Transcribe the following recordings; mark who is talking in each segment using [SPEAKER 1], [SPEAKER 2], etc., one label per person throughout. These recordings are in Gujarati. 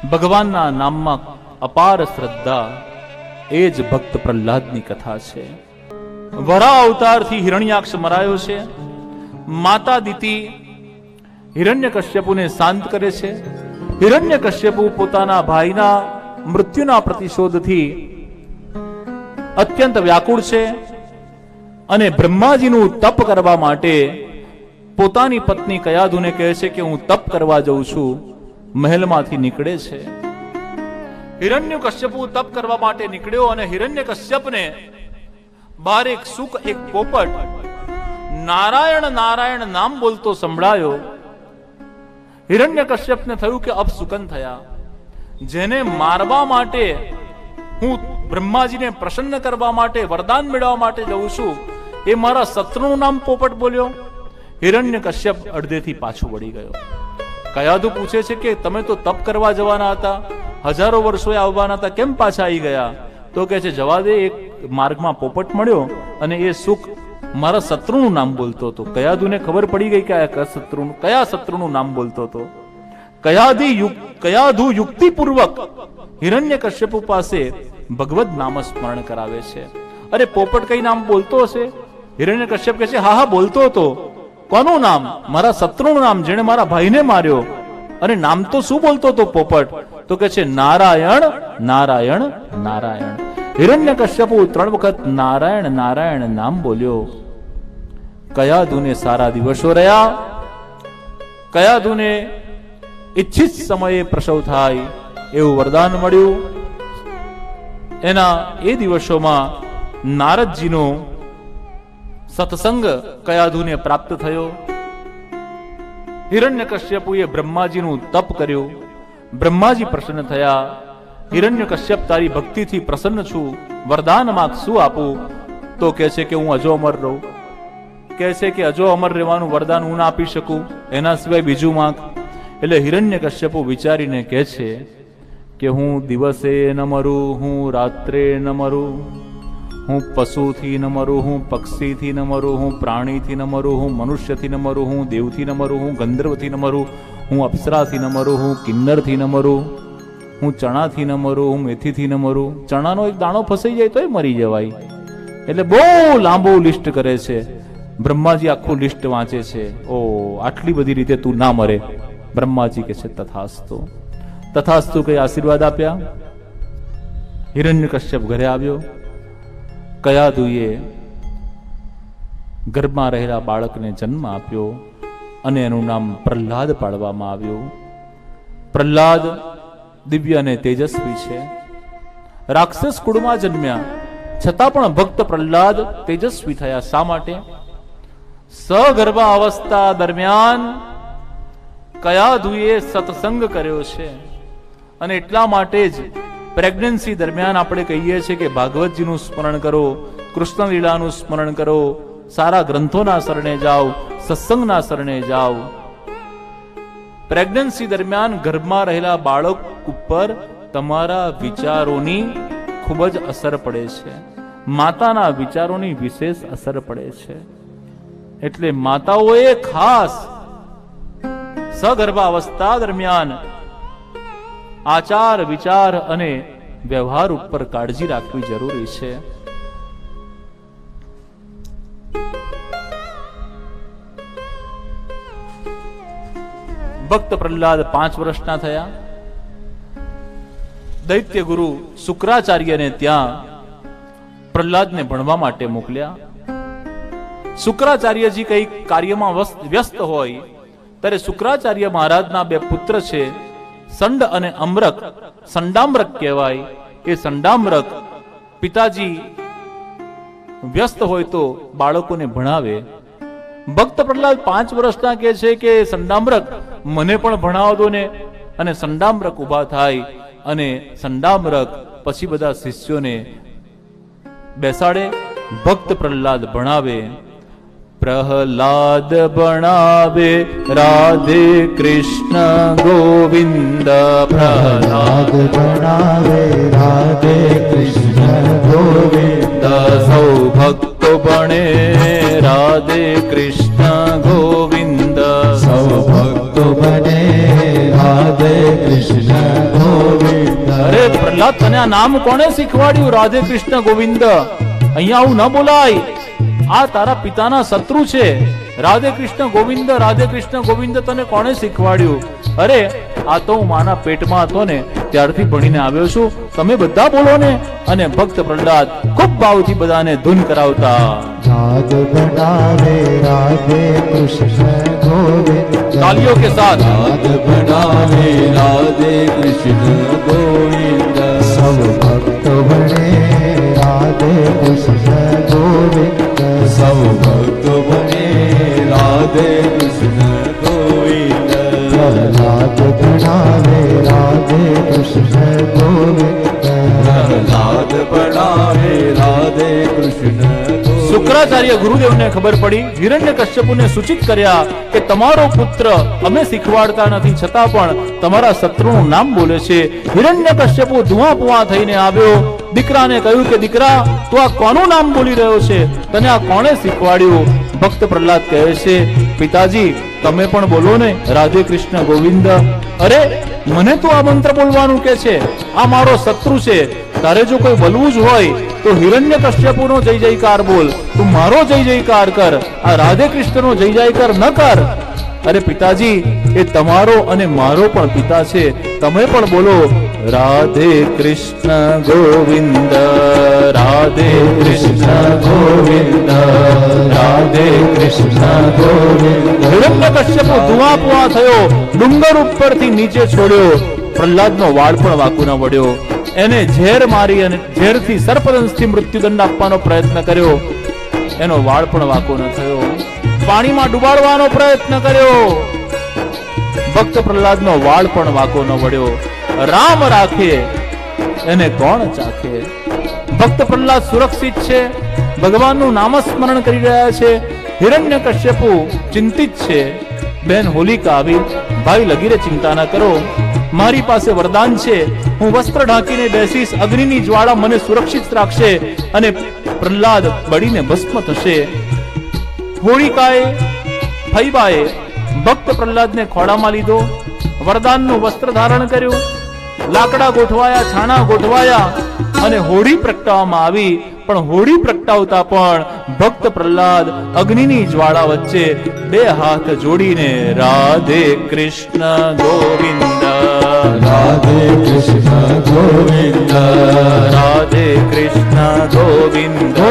[SPEAKER 1] ભગવાનના નામમાં અપાર શ્રદ્ધા, એ જ ભક્ત પ્રહલાદની કથા છે. વરા અવતારથી હિરણ્યાક્ષ મરાયો છે. માતા દિતિ હિરણ્યકશ્યપુને શાંત કરે છે. હિરણ્યકશ્યપુ પોતાના ભાઈના મૃત્યુના પ્રતિશોધથી અત્યંત વ્યાકુળ છે અને બ્રહ્માજીનું તપ કરવા માટે પોતાની પત્ની કયાધુને કહે છે કે હું તપ કરવા જઉં છું. મહેલમાંથી નીકળે છે. હિરણ્યકશ્યપુ તપ કરવા માટે નીકળ્યો અને હિરણ્યકશ્યપને બહાર એક સુક, એક પોપટ નારાયણ નારાયણ નામ બોલતો સંભળાયો. હિરણ્યકશ્યપને થયું કે અપસુકન થયા. જેને મારવા માટે હું બ્રહ્માજીને પ્રસન્ન કરવા માટે, વરદાન મેળવવા માટે જઉં છું, એ મારા શત્રુનું નામ પોપટ બોલ્યો. હિરણ્યકશ્યપ અડધેથી પાછો વળી ગયો. કયાધુ પૂછે છે કે તમે તો તપ કરવા જવાના હતા, હજારો વર્ષોએ આવવાના હતા, કેમ પાછા આવી ગયા? તો કહે છે જવા દે, એક માર્ગમાં પોપટ મળ્યો અને એ સુખ મારા શત્રુનું નામ બોલતો હતો. કયાધુને ખબર પડી ગઈ કે કયા શત્રુનું નામ બોલતો હતો. કયાધુ યુક્તિપૂર્વક હિરણ્યકશ્યપુ પાસે ભગવદ નામ સ્મરણ કરાવે છે. અરે પોપટ કઈ નામ બોલતો હશે? હિરણ્યકશ્યપ કહે છે હા હા બોલતો હતો. કોનું નામ? મારા શત્રુનું નામ, જેણે મારા ભાઈને માર્યો. અને નામ તો શું બોલતો હતો પોપટ? તો કે છે નારાયણ નારાયણ નારાયણ. હિરણ્યકશ્યપુ 3 વખત નારાયણ નારાયણ નામ બોલ્યો. કયાધુને સારા દિવસો રહ્યા. કયાધુને ઈચ્છિત સમયે પ્રસવ થાય એવું વરદાન મળ્યું. એના એ દિવસોમાં નારદજીનો સત્સંગ કયાધુને પ્રાપ્ત થયો. હિરણ્યકશ્યપુએ બ્રહ્માજીનું તપ કર્યું. બ્રહ્માજી પ્રસન્ન થયા. હિરણ્યકશ્યપ તારી ભક્તિથી પ્રસન્ન છું, વરદાન માંગ, શું આપું? તો કહે છે કે હું અજો અમર રહું. કહે છે કે અજો અમર રહેવાનું વરદાન હું ના આપી શકું, એના સિવાય બીજું માંગ. એટલે હિરણ્યકશ્યપુ વિચારીને કહે છે કે હું દિવસે ન મરું, હું રાત્રે ન મરું, હું પશુથી ન મરું, હું પક્ષીથી ન મરું, હું પ્રાણીથી ન મરું, હું મનુષ્યથી ન મરું, હું દેવથી ન મરું, હું ગંધર્વથી ન મરું, હું અપ્સરાથી ન મરું, હું કિન્નરથી ન મરું, હું ચણાથી ન મરું, હું મેથીથી ન મરું. ચણાનો એક દાણો ફસાઈ જાય તોય મરી જવાય. એટલે બહુ લાંબુ લિસ્ટ કરે છે. બ્રહ્માજી આખું લિસ્ટ વાંચે છે. ઓ આટલી બધી રીતે તું ના મરે. બ્રહ્માજી કહે છે તથાસ્તુ. તથાસ્તુ કઈ આશીર્વાદ આપ્યા. હિરણ્યકશ્યપ ઘરે આવ્યો. કયાધુએ ગર્ભમાં રહેલા બાળકને જન્મ આપ્યો અને એનું નામ પ્રહલાદ પાડવામાં આવ્યું. પ્રહલાદ દિવ્ય અને તેજસ્વી છે. રાક્ષસ કુળમાં જન્મ્યા છતાં પણ ભક્ત પ્રહલાદ તેજસ્વી થયા. શા માટે? સગર્ભા અવસ્થા દરમિયાન કયાધુએ સત્સંગ કર્યો છે અને એટલા માટે જ પ્રેગ્નન્સી દરમિયાન આપણે કહીએ છીએ કે ભાગવતજીનું સ્મરણ કરો, કૃષ્ણ લીલાનું સ્મરણ કરો, સારા ગ્રંથોના શરણે જાઓ, સત્સંગના શરણે જાઓ. પ્રેગ્નન્સી દરમિયાન ગર્ભમાં રહેલા બાળક ઉપર તમારા વિચારોની ખૂબ જ અસર પડે છે. માતાના વિચારોની વિશેષ અસર પડે છે. એટલે માતાઓએ ખાસ સગર્ભા અવસ્થા દરમિયાન આચાર, વિચાર અને વ્યવહાર ઉપર કાળજી રાખવી જરૂરી છે. ભક્ત પ્રહલાદ 5 વર્ષના થયા. દૈત્ય ગુરુ શુક્રાચાર્યને ત્યાં પ્રહલાદને ભણવા માટે મોકલ્યા. શુક્રાચાર્યજી કઈ કાર્યમાં વ્યસ્ત હોય ત્યારે શુક્રાચાર્ય મહારાજના 2 પુત્ર છે, સંડ અને અમરક. સંડામરક કહેવાય. એ સંડામરક પિતાજી વ્યસ્ત હોય તો બાળકોને ભણાવે. ભક્ત પ્રહલાદ 5 વર્ષના કહે છે કે સંડામરક મને પણ ભણાવો દો ને. અને સંડામરક ઉભા થાય અને સંડામરક પછી બધા શિષ્યોને બેસાડે. ભક્ત પ્રહલાદ ભણાવે. પ્રહલાદ ભણાવે રાધે કૃષ્ણ ગોવિંદ. પ્રહલાદ ભણાવે રાધે કૃષ્ણ ગોવિંદ. સૌ ભક્તો ભણે રાધે કૃષ્ણ ગોવિંદ. સૌ ભક્તો ભણે રાધે કૃષ્ણ ગોવિંદ. પ્રહલાદ તને આ નામ કોણે શીખવાડ્યું? રાધે કૃષ્ણ ગોવિંદ. અહીંયા આવું ન બોલાય, આ તારા પિતાના શત્રુ છે. રાધે કૃષ્ણ ગોવિંદ, રાધે કૃષ્ણ ગોવિંદ તને કોણે શીખવાડ્યું? અરે આ તો હું માના પેટમાં હતો ને ત્યારથી ભણીને આવ્યો છું, તમે બધા બોલો ને. અને ભક્ત પ્રહલાદ ખૂબ ભાવથી બધાને ધૂન કરાવતા.
[SPEAKER 2] राध बनावे राधे कृष्ण गोविंद,
[SPEAKER 1] तालियों के साथ
[SPEAKER 3] राध बनावे राधे कृष्ण गोविंद,
[SPEAKER 2] सब भक्त बने राधे कृष्ण गोविंद,
[SPEAKER 3] सब भक्त बने राधे कृष्ण गोविंद,
[SPEAKER 2] प्रहलाद बनावे राधे कृष्ण गोविंद,
[SPEAKER 3] प्रहलाद बनावे राधे कृष्ण गोविंद।
[SPEAKER 1] શુક્રાચાર્ય ગુરુદેવને ખબર પડી, હિરણ્યકશ્યપુને સૂચિત કર્યા કે તમારો પુત્ર અમે શીખવાડતા નથી છતાં પણ તમારા શત્રુનું નામ બોલે છે. હિરણ્યકશ્યપુ ધુઆ પુઆ થઈને આવ્યો, દીકરાને કહ્યું કે દીકરા તું આ કોનું નામ બોલી રહ્યો છે? તને આ કોણે શીખવાડ્યું? ભક્ત પ્રહલાદ કહે છે પિતાજી તમે પણ બોલો ને રાધે કૃષ્ણ ગોવિંદ. અરે મને તો આ મંત્ર બોલવાનું કે છે, આ મારો શત્રુ છે. તારે જો કોઈ બોલવું જ હોય તો હિરણ્યકશ્યપુનો જય જયકાર બોલ, તું મારો જય જયકાર કર, આ રાધે કૃષ્ણનો જય જયકાર ન કર. અરે પિતાજી એ તમારો અને મારો પણ પિતા છે, તમે પણ બોલો રાધે કૃષ્ણ ગોવિંદ, રાધે કૃષ્ણ ગોવિંદ, રાધે કૃષ્ણ ગોવિંદ. હિરણ્યકશ્યપુ ધુઆ પુઆ થયો, ડુંગર ઉપરથી નીચે છોડ્યો. પ્રહલાદનો વાળ પણ વાકુ ન વળ્યો. એને ઝેર મારી અને ઝેરથી સર્પદંશથી મૃત્યુદંડ આપવાનો પ્રયત્ન કર્યો, એનો વાળ પણ વાકો ન થયો. પાણીમાં ડુબાડવાનો પ્રયત્ન કર્યો, ભક્ત પ્રહલાદનો વાળ પણ વાકો ન વળ્યો. રામ રાખે એને કોણ ચાખે? ભક્ત પ્રહલાદ સુરક્ષિત છે, ભગવાનનું નામસ્મરણ કરી રહ્યા છે. હિરણ્યકશ્યપુ ચિંતિત છે. બેન હોલિકા આવી, ભાઈ લગીરે ચિંતા ન કરો, મારી પાસે વરદાન છે, હું વસ્ત્ર ઢાંકીને બેસીશ, અગ્નિની જ્વાળા મને સુરક્ષિત રાખશે અને પ્રહલાદ બળીને ભસ્મ થશે. હોળિકાએ ફૈબાએ ભક્ત પ્રહલાદને ખોળામાં લીધો, વરદાનનું વસ્ત્ર ધારણ કર્યું, લાકડા ગોઠવાયા, છાણા ગોઠવાયા અને હોળી પ્રગટાવવામાં આવી. પણ હોળી પ્રગટાવતા પણ ભક્ત પ્રહલાદ અગ્નિની જ્વાળા વચ્ચે બે હાથ જોડીને રાધે કૃષ્ણ ગોવિંદ,
[SPEAKER 3] રાધે કૃષ્ણ ગોવિંદ,
[SPEAKER 1] રાધે કૃષ્ણ ગોવિંદ,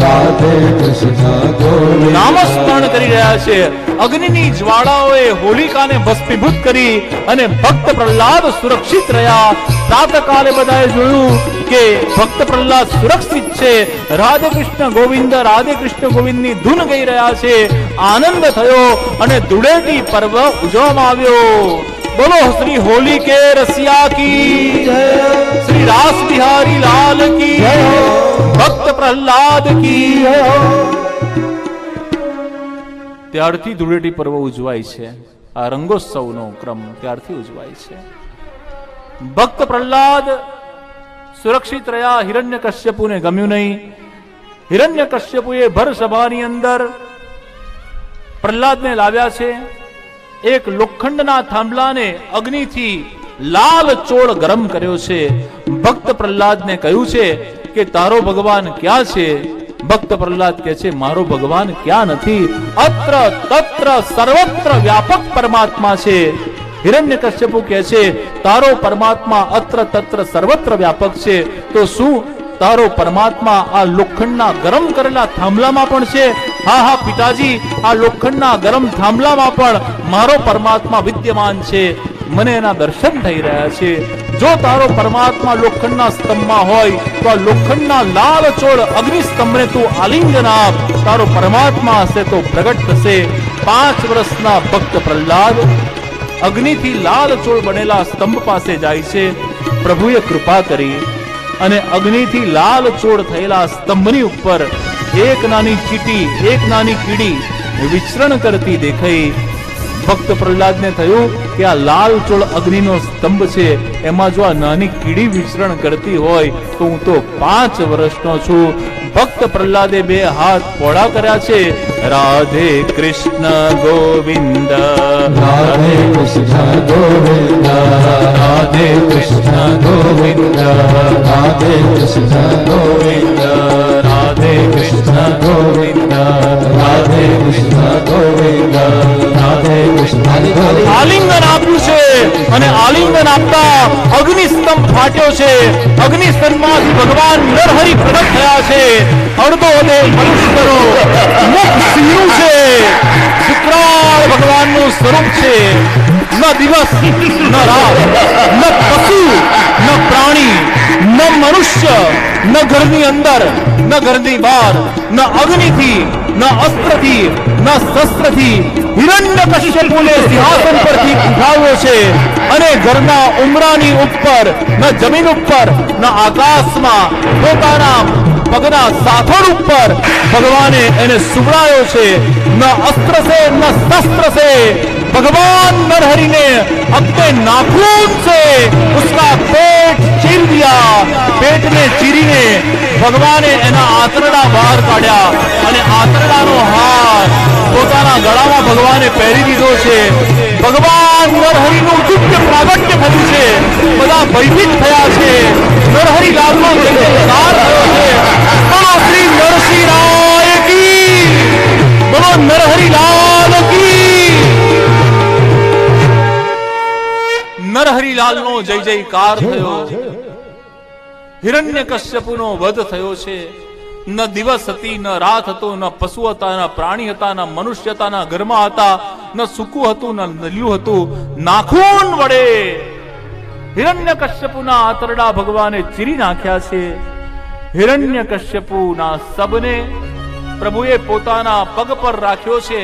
[SPEAKER 3] રાધે કૃષ્ણ ગોવિંદ
[SPEAKER 1] નામસ્મરણ કરી રહ્યા છે. અગ્નિની જ્વાળાઓએ હોલિકાને ભસ્મીભૂત કરી અને ભક્ત પ્રહલાદ સુરક્ષિત રહ્યા. પ્રાતકાલે બધાએ જોયું કે ભક્ત પ્રહલાદ સુરક્ષિત છે, રાધે કૃષ્ણ ગોવિંદ, રાધે કૃષ્ણ ગોવિંદની ધૂન ગઈ રહ્યા છે. આનંદ થયો અને ધૂળેટી પર્વ ઉજવવામાં આવ્યો. બોલો શ્રી હોલી કે રસિયા કી જય, શ્રી રાસ બિહારી લાલ કી જય, ભક્ત પ્રહલાદ કી જય. ત્યારથી ધૂળેટી પર્વ ઉજવાય છે. આ રંગોત્સવનો ક્રમ ત્યારથી ઉજવાય છે. ભક્ત પ્રહલાદ સુરક્ષિત રહ્યા. હિરણ્યકશ્યપુને ગમ્યું નહીં. હિરણ્યકશ્યપુએ ભર સભાની અંદર પ્રહલાદને લાવ્યા છે. એક લોખંડના થાંભલાને અગ્નિથી લાલ ચોળ ગરમ કર્યો છે. ભક્ત પ્રહલાદને કહ્યું છે કે તારો ભગવાન ક્યાં છે? ભક્ત પ્રહલાદ કહે છે મારો ભગવાન ક્યાં નથી, અત્ર તત્ર સર્વત્ર વ્યાપક પરમાત્મા છે. હિરણ્યકશ્યપુ કહે છે તારો પરમાત્મા અત્ર તત્ર સર્વત્ર વ્યાપક છે, તો શું તારો પરમાત્મા આ લોખંડના ગરમ કરેલા થાંભલામાં પણ છે? હા હા પિતાજી, આ લોખંડના ગરમ થાંભલામાં પણ મારો પરમાત્મા વિદ્યમાન છે, મને એના દર્શન થઈ રહ્યા છે. જો તારો પરમાત્મા લોખંડના સ્તંભમાં હોય તો આ લોખંડના લાલ ચોળ અગ્નિ સ્તંભને તું આલિંગન આપ, તારો પરમાત્મા હશે તો પ્રગટ થશે. 5 વર્ષના ભક્ત પ્રહલાદ અગ્નિથી લાલ ચોળ બનેલા સ્તંભ પાસે જાય છે. પ્રભુએ કૃપા કરી અને અગ્નિથી લાલ ચોળ થયેલા સ્તંભની ઉપર એક નાની ચીટી, એક નાની કીડી વિચરણ કરતી દેખાઈ. ભક્ત પ્રહલાદને થયું કે આ લાલ ચોળ અગ્નિનો સ્તંભ છે, એમાં જો આ નાની કીડી વિચરણ કરતી હોય તો હું તો 5 વર્ષનો છું. ભક્ત પ્રહલાદે 2 હાથ પોળા કર્યા છે. રાધે કૃષ્ણ ગોવિંદ,
[SPEAKER 3] રાધે કૃષ્ણ ગોવિંદ,
[SPEAKER 1] રાધે
[SPEAKER 2] કૃષ્ણ ગોવિંદ રાધે કૃષ્ણ ગોવિંદ
[SPEAKER 1] રાધે કૃષ્ણ
[SPEAKER 2] ગોવિંદ રાધે કૃષ્ણ ગોવિંદ રાધે કૃષ્ણ ગોવિંદ.
[SPEAKER 1] આલિંગન આપ્યું છે અને આલિંગન આપતા અગ્નિસ્તંભ ફાટ્યો છે. અગ્નિસ્તંભમાંથી ભગવાન નરહરિ પ્રગટ થયા છે. અડધો વધે મનુષ્યનો મુખ સીરું છે. શુક્રાળ ભગવાનનું સ્વરૂપ છે. ન દિવસ ન રાત, ન પશુ ન પ્રાણી, ન મનુષ્ય, ન ઘરની અંદર ન ઘરની બહાર, ન અગ્નિથી ન અસ્ત્રથી ન શસ્ત્રથી હિરણ્યકશ્યપુને સિંહાસન પરથી ઉઠાવ્યો છે અને ઘરના ઉમરાની ઉપર ન જમીન ઉપર ન આકાશમાં પોતાના પગના સાથળ ઉપર ભગવાને એને સુવડાયો છે. ન अस्त्र से न शस्त्र से भगवान नरहरि ने अपने नाखून से उसका पेट चीर दिया. पेट ने चीरीने भगवाने एना आंतरડા બહાર કાઢ્યા અને આંતરડાનો હાર પોતાના ગળામાં ભગવાને પહેરી દીધો છે. ભગવાન નરહરિનું દિવ્ય પ્રાગટ્ય થયું છે. બધા ભયભીત થયા છે. નરહરિ લાલનો જયજયકાર થયો છે. બોલો શ્રી નરસિંહ રાય કી, બોલો નરહરિ લાલ કી. નરહરિ લાલનો જય જયકાર થયો. હિરણ્યકશ્યપુનો વધ થયો છે. ન દિવસ હતી, ન રાત હતો, ન પશુ હતા, ન પ્રાણી હતા, ન મનુષ્ય હતા, ન ઘરમાં હતા, ન સૂકું હતું, ન નલિયું હતું. નાખૂન વડે હિરણ્યકશ્યપુના આંતરડા ભગવાને ચીરી નાખ્યા છે. હિરણ્યકશ્યપુના સબને પ્રભુએ પોતાના પગ પર રાખ્યો છે.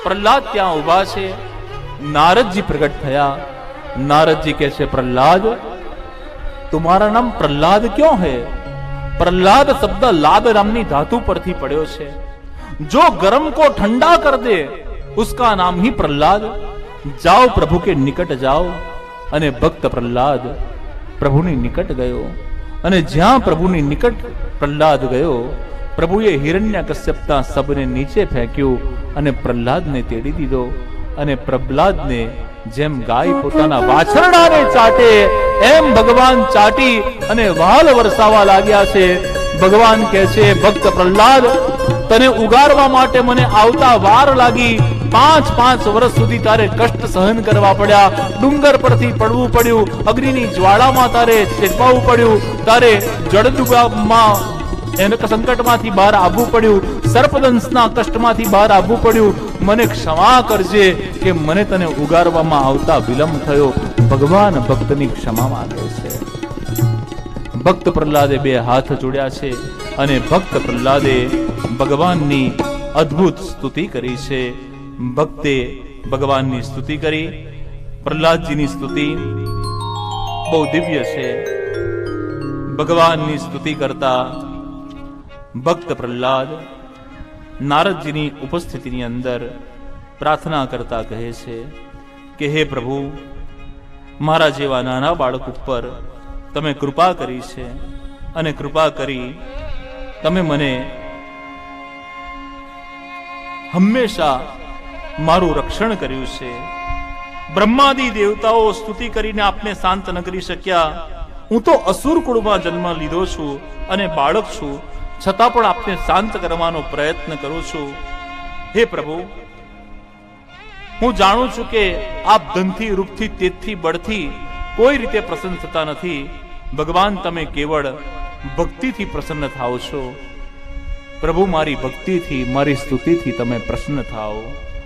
[SPEAKER 1] પ્રહલાદ ત્યાં ઉભા છે. નારદજી પ્રગટ થયા. नारद जी कहते प्रहलाद तुम्हारा नाम प्रहलाद क्यों है? प्रहलाद शब्द लाद नामनी धातु परथी पड़्यो छे. जो गर्म को ठंडा कर दे उसका नाम ही प्रहलाद. जाओ प्रभु के निकट जाओ. અને ભક્ત પ્રહલાદ પ્રભુની નિકટ ગયો અને જ્યાં પ્રભુની નિકટ પ્રહલાદ ગયો પ્રભુએ હિરણ્યકશ્યપના સબને નીચે ફેંક્યું અને પ્રહલાદને તેડી દીધો. અને પ્રહલાદને જેમ ગાય પોતાના વાછરડાને ચાટે એમ ભગવાન ચાટી અને વાલ વરસાવા લાગ્યા છે. ભગવાન કહે છે ભક્ત પ્રહલાદ તને ઉગારવા માટે મને આવતા વાર લાગી. 5 વર્ષ સુધી તારે કષ્ટ સહન કરવા પડ્યા. ડુંગર પરથી પડવું પડ્યું, અગ્નિની જ્વાળામાં તારે ચેતવાવું પડ્યું, તારે જળદુગામાં સંકટમાંથી બહાર આવવું પડ્યું, સર્પદંશના કષ્ટમાંથી બહાર આવવું પડ્યું. મને ક્ષમા કરજે કે મને તને ઉગારવામાં આવતા વિલંબ થયો. ભગવાન ભક્તની ક્ષમા માંગે છે. ભક્ત પ્રહલાદે 2 હાથ જોડ્યા છે અને ભક્ત પ્રહલાદે ભગવાનની અદ્ભુત સ્તુતિ કરી છે. ભક્તે ભગવાનની સ્તુતિ કરી. પ્રહલાદજીની સ્તુતિ બહુ દિવ્ય છે. ભગવાનની સ્તુતિ કરતા ભક્ત પ્રહલાદ નારદજીની ઉપસ્થિતિની અંદર પ્રાર્થના કરતા કહે છે કે હે પ્રભુ, મારા જેવા નાના બાળક ઉપર તમે કૃપા કરી છે અને કૃપા કરી તમે મને હંમેશા મારું રક્ષણ કર્યું છે. બ્રહ્માદિ દેવતાઓ સ્તુતિ કરીને આપને શાંત ન કરી શક્યા. હું તો અસુર કુળમાં જન્મ લીધો છું અને બાળક છું, છતાં પણ આપને શાંત કરવાનો પ્રયત્ન કરું છું. હે પ્રભુ, હું જાણું છું કે આપ ધનથી, રૂપથી, તેજથી, બળથી કોઈ રીતે પ્રસન્ન થતા નથી. ભગવાન તમે કેવળ ભક્તિથી પ્રસન્ન થાઓ છો. પ્રભુ, મારી ભક્તિથી, મારી સ્તુતિથી તમે પ્રસન્ન થાઓ.